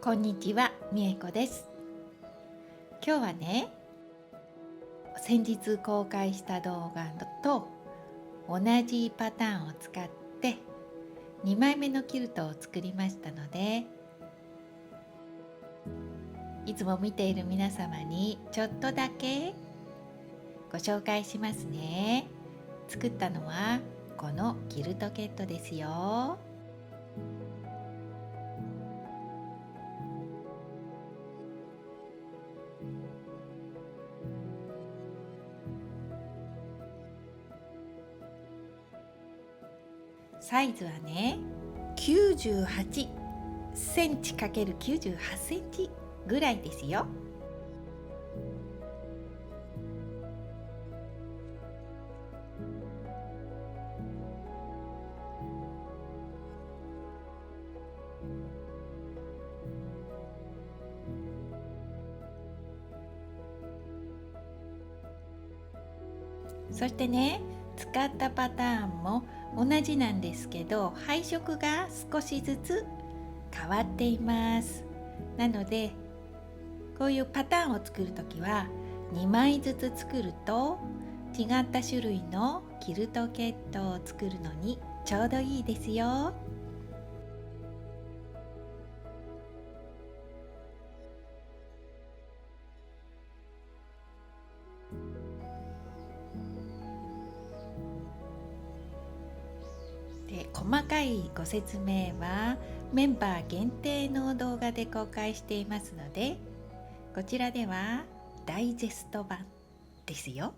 こんにちは、みえこです。今日はね、先日公開した動画と同じパターンを使って2枚目のキルトを作りましたので、いつも見ている皆様にちょっとだけご紹介しますね。作ったのはこのキルトケットですよ。サイズはね、98センチ ×98 センチぐらいですよ。そしてね、使ったパターンも同じなんですけど、配色が少しずつ変わっています。なのでこういうパターンを作るときは2枚ずつ作ると違った種類のキルトケットを作るのにちょうどいいですよ。で、細かいご説明はメンバー限定の動画で公開していますので、こちらではダイジェスト版ですよ。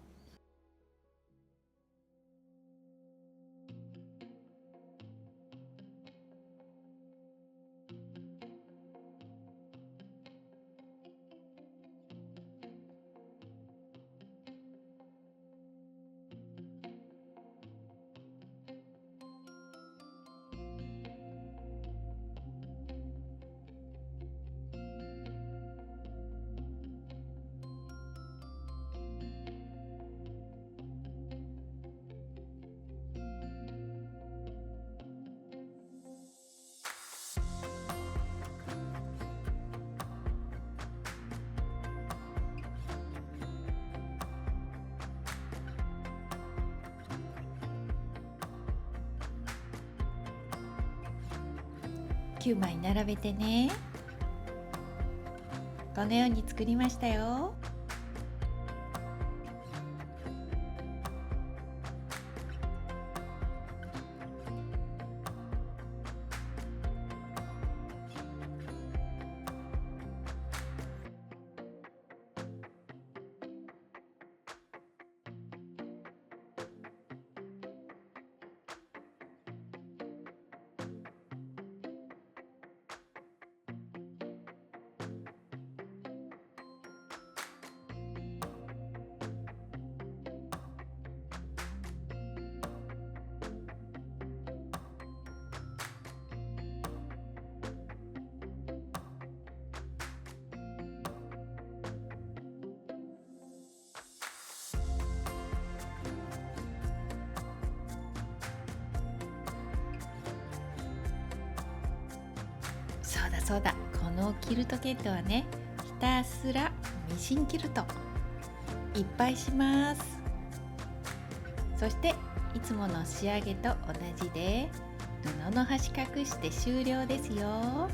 9枚並べてね、このように作りましたよ。そうだそうだ、このキルトケットはね、ひたすらミシンキルトいっぱいします。そしていつもの仕上げと同じで布の端隠して終了ですよ。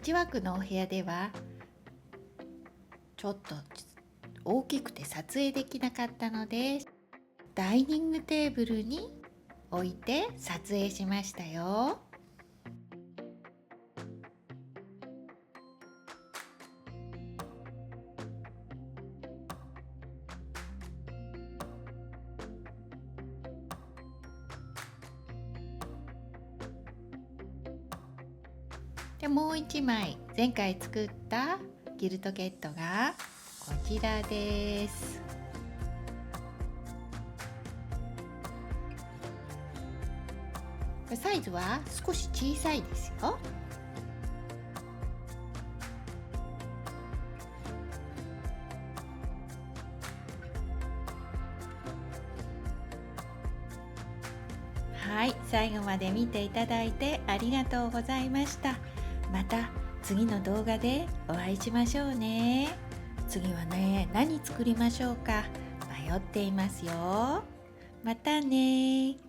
ッチワークのお部屋ではちょっと大きくて撮影できなかったので、ダイニングテーブルに置いて撮影しましたよ。でもう一枚前回作ったキルトケットがこちらです。サイズは少し小さいですよ。はい、最後まで見ていただいてありがとうございました。また次の動画でお会いしましょうね。次はね、何作りましょうか迷っていますよ。またね。